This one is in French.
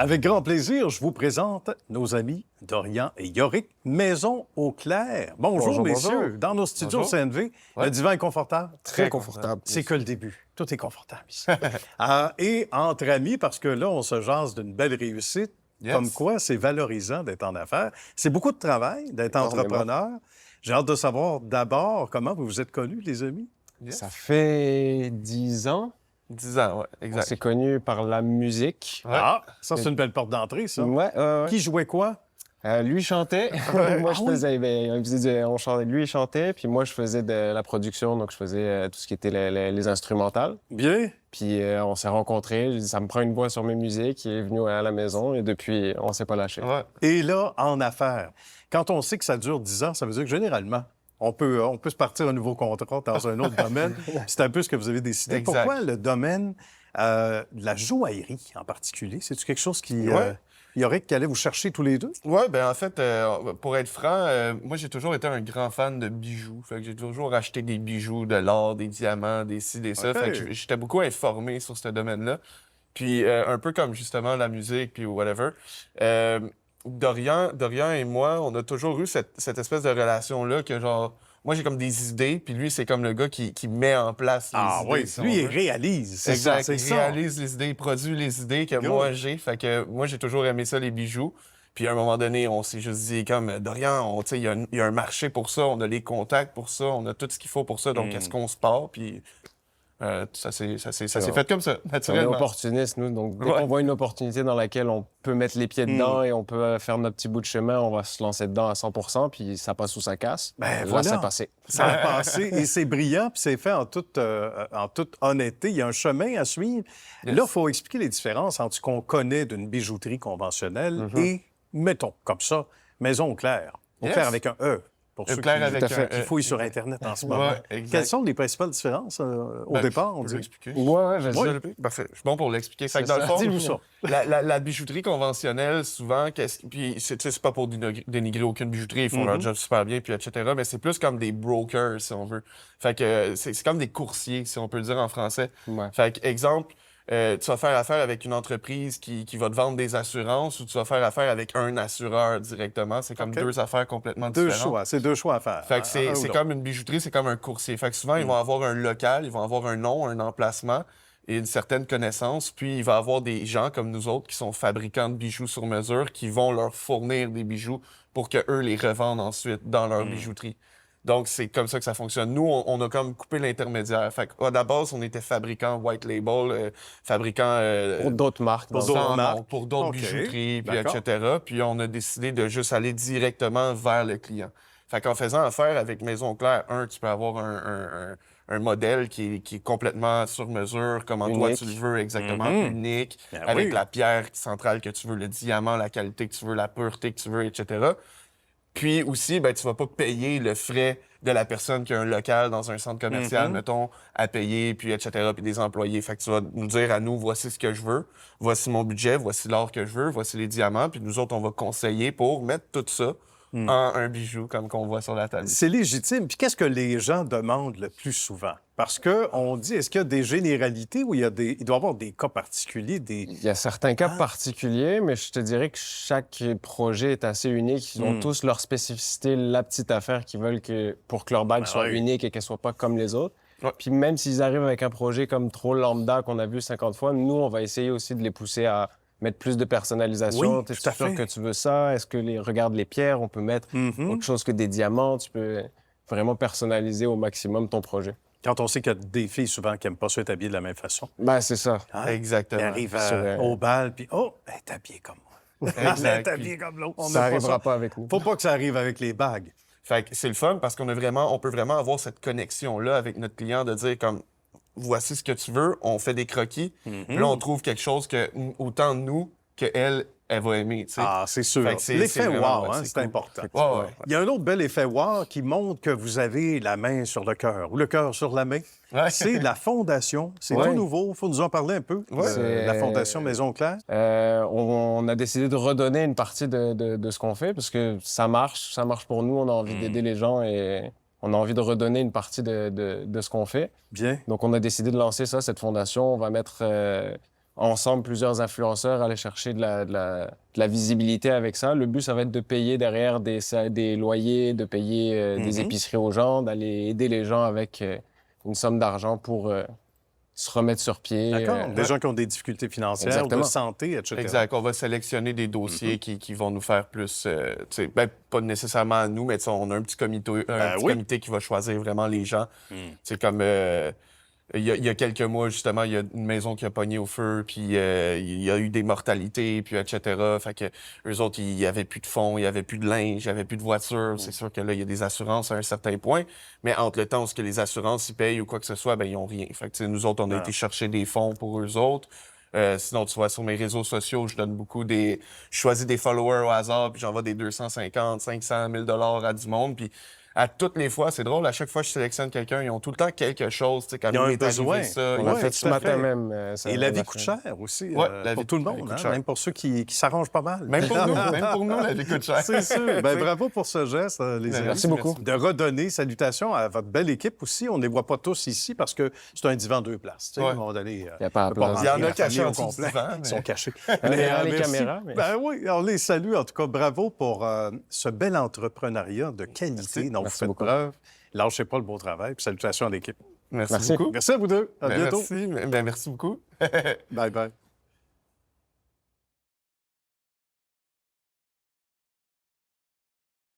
Avec grand plaisir, je vous présente nos amis Dorian et Yorick, Maison au Clair. Bonjour, messieurs. Bonjour. Dans nos studios Bonjour. CNV, Ouais. le divan est confortable? Très confortable. C'est que le début. Tout est confortable ici. Et entre amis, parce que là, on se jase d'une belle réussite. Yes. Comme quoi, c'est valorisant d'être en affaires. C'est beaucoup de travail d'être Énormément. entrepreneur. J'ai hâte de savoir d'abord comment vous vous êtes connus, les amis. Yes. Ça fait 10 ans. 10 ans, ouais, On exact. s'est connus par la musique. Ouais. Ah, ça, c'est une belle porte d'entrée, ça. Ouais. Qui jouait quoi? Lui chantait. Moi, je faisais... on chantait. Lui, il chantait. Puis moi, je faisais de la production. Donc, je faisais tout ce qui était les instrumentales. Bien. Puis on s'est rencontrés. J'ai dit, ça me prend une voix sur mes musiques. Il est venu à la maison. Et depuis, on s'est pas lâché. Ouais. Et là, en affaires, quand on sait que ça dure 10 ans, ça veut dire que généralement, on peut se partir un nouveau contrat dans un autre domaine. C'est un peu ce que vous avez décidé. Exact. Pourquoi le domaine de la joaillerie en particulier? C'est-tu quelque chose qui... Ouais. Yorick, qui allait vous chercher tous les deux? Ouais, ben en fait, pour être franc, moi, j'ai toujours été un grand fan de bijoux. Fait que j'ai toujours acheté des bijoux, de l'or, des diamants, des ci, des ça. OK. Fait que j'étais beaucoup informé sur ce domaine-là. Puis un peu comme, justement, la musique, puis whatever. Dorian et moi, on a toujours eu cette espèce de relation-là que, genre, moi, j'ai comme des idées, puis lui, c'est comme le gars qui met en place les Ah idées. oui, si lui, on il veut. réalise. C'est Exact. ça, c'est Il ça. réalise les idées, il produit les idées que Good. moi j'ai. Fait que moi, j'ai toujours aimé ça, les bijoux. Puis à un moment donné, on s'est juste dit, comme, Dorian, tu sais, il y a un marché pour ça, on a les contacts pour ça, on a tout ce qu'il faut pour ça, donc est-ce qu'on se part? Puis ça s'est fait comme ça, On est naturellement. opportunistes, nous. Donc, dès Ouais. qu'on voit une opportunité dans laquelle on peut mettre les pieds dedans et on peut faire notre petit bout de chemin, on va se lancer dedans à 100 %, puis ça passe ou ça casse. Ben, Là, voilà. c'est passé. Ça a passé et c'est brillant, puis c'est fait en toute honnêteté. Il y a un chemin à suivre. Yes. Là, il faut expliquer les différences entre ce qu'on connaît d'une bijouterie conventionnelle et, mettons, comme ça, Maison au Clair. Au Yes. Clair avec un E. Pour ceux Clair qui, avec Tout à fait. qui fouillent sur Internet en ce moment. Ouais, exact. Quelles sont les principales différences au Ben, départ, on je peux dit? l'expliquer. Ouais, vas-y. Oui. Parfait. Je suis bon pour l'expliquer. Fait que C'est dans le ça. fond, Dis-nous ça. la bijouterie conventionnelle, souvent, puis c'est pas pour dénigrer aucune bijouterie, ils font leur job super bien, puis etc., mais c'est plus comme des brokers, si on veut. Fait que c'est comme des coursiers, si on peut le dire en français. Ouais. Fait que, exemple, tu vas faire affaire avec une entreprise qui va te vendre des assurances ou tu vas faire affaire avec un assureur directement. C'est comme OK. deux affaires complètement Deux différentes. choix. C'est deux choix à faire. Fait que Un ou c'est l'autre. comme une bijouterie, c'est comme un coursier. Fait que souvent, ils vont avoir un local, ils vont avoir un nom, un emplacement et une certaine connaissance. Puis, il va y avoir des gens comme nous autres qui sont fabricants de bijoux sur mesure qui vont leur fournir des bijoux pour qu'eux les revendent ensuite dans leur bijouterie. Donc, c'est comme ça que ça fonctionne. Nous, on a comme coupé l'intermédiaire. Fait qu'à la base, on était fabricant white label, fabricant... Pour d'autres marques. Pour dans le d'autres fond. sans marques. nom, pour d'autres OK. bijouteries, puis D'accord. etc. Puis on a décidé de juste aller directement vers le client. Fait qu'en faisant affaire avec Maison Claire, tu peux avoir un modèle qui est complètement sur mesure, comment toi Unique. tu le veux exactement, unique, Ben avec oui. la pierre centrale que tu veux, le diamant, la qualité que tu veux, la pureté que tu veux, etc. Puis aussi, ben, tu vas pas payer le frais de la personne qui a un local dans un centre commercial, mettons, à payer, puis etc., puis des employés. Fait que tu vas nous dire à nous, voici ce que je veux, voici mon budget, voici l'or que je veux, voici les diamants, puis nous autres, on va conseiller pour mettre tout ça en un bijou, comme qu'on voit sur la table. C'est légitime. Puis qu'est-ce que les gens demandent le plus souvent? Parce qu'on dit, est-ce qu'il y a des généralités ou il doit y avoir des cas particuliers, Il y a certains cas particuliers, mais je te dirais que chaque projet est assez unique. Ils ont tous leur spécificité, la petite affaire qu'ils veulent pour que leur bague soit oui. unique et qu'elle soit pas comme les autres. Ouais. Puis même s'ils arrivent avec un projet comme trop lambda qu'on a vu 50 fois, nous, on va essayer aussi de les pousser à mettre plus de personnalisation. Oui, T'es tout à sûr fait. que tu veux ça? Est-ce que regarde les pierres, on peut mettre autre chose que des diamants? Tu peux vraiment personnaliser au maximum ton projet. Quand on sait qu'il y a des filles souvent qui n'aiment pas se être habillées de la même façon. Ben, c'est ça. Hein? Exactement. Elles arrivent Sur, au bal, puis oh, elle est habillée comme moi. Elle Exact. est habillée comme l'autre. On Ça n'aime n'arrivera ça. pas avec nous. Faut pas que ça arrive avec les bagues. Fait que c'est le fun parce qu'on peut vraiment avoir cette connexion-là avec notre client de dire comme voici ce que tu veux, on fait des croquis, puis là on trouve quelque chose que autant nous que elle va aimer, tu sais. Ah, c'est sûr. Fait que c'est L'effet vraiment, wow, ouais, hein, c'est c'est cool. important. Ouais, ouais. Il y a un autre bel effet wow qui montre que vous avez la main sur le cœur ou le cœur sur la main. Ouais. C'est la fondation. C'est Ouais. tout nouveau. Il faut nous en parler un peu. Ouais. La fondation Maison Claire. On a décidé de redonner une partie de ce qu'on fait parce que ça marche pour nous. On a envie d'aider les gens et on a envie de redonner une partie de ce qu'on fait. Bien. Donc, on a décidé de lancer ça, cette fondation. On va mettre ensemble, plusieurs influenceurs, aller chercher de la visibilité avec ça. Le but, ça va être de payer derrière des loyers, de payer des épiceries aux gens, d'aller aider les gens avec une somme d'argent pour se remettre sur pied. D'accord. Des gens qui ont des difficultés financières, Exactement. de santé, etc. Exact. On va sélectionner des dossiers qui vont nous faire plus... tu sais, ben, pas nécessairement à nous, mais tu sais, on a un petit comité qui va choisir vraiment les gens. C'est comme... il y a quelques mois, justement, il y a une maison qui a pogné au feu, puis il y a eu des mortalités, puis etc. Fait que eux autres, il y avait plus de fonds, il y avait plus de linge, il y avait plus de voiture. C'est sûr que là, il y a des assurances à un certain point, mais entre le temps où ce que les assurances ils payent ou quoi que ce soit, ben ils ont rien. Fait que tu sais, nous autres, on a été chercher des fonds pour eux autres. Sinon, tu vois, sur mes réseaux sociaux, je donne beaucoup je choisis des followers au hasard, puis j'envoie des 250, 500 000 $ à du monde, puis à toutes les fois, c'est drôle, à chaque fois que je sélectionne quelqu'un, ils ont tout le temps quelque chose, tu sais, quand Ils ont il un est arrivé besoin. ça, On ils l'a ont fait fait ce tout à matin fait. même. Et la vie coûte cher aussi la pour vie- tout le la vie monde, coûte hein, cher. même pour ceux qui s'arrangent pas mal. Même pour nous, la vie coûte cher. C'est sûr. Ben, bravo pour ce geste, les amis. Merci beaucoup. De redonner. Salutations à votre belle équipe aussi. On ne les voit pas tous ici parce que c'est un divan 2 places. Tu sais, Ouais. à un moment donné, Il n'y a pas à on peut pas place. Il y en rentrer a la cachés famille en au dessous du complet. divan, Ils mais- sont cachés. Derrière les merci. caméras, mais- Ben oui, on les salue. En tout cas, bravo pour ce bel entrepreneuriat de qualité dont vous Merci faites beaucoup. preuve. Lâchez pas le beau travail. Puis salutations à l'équipe. Merci Merci. beaucoup. Merci à vous deux. À Ben, bientôt. merci. Ben, merci beaucoup. Bye bye.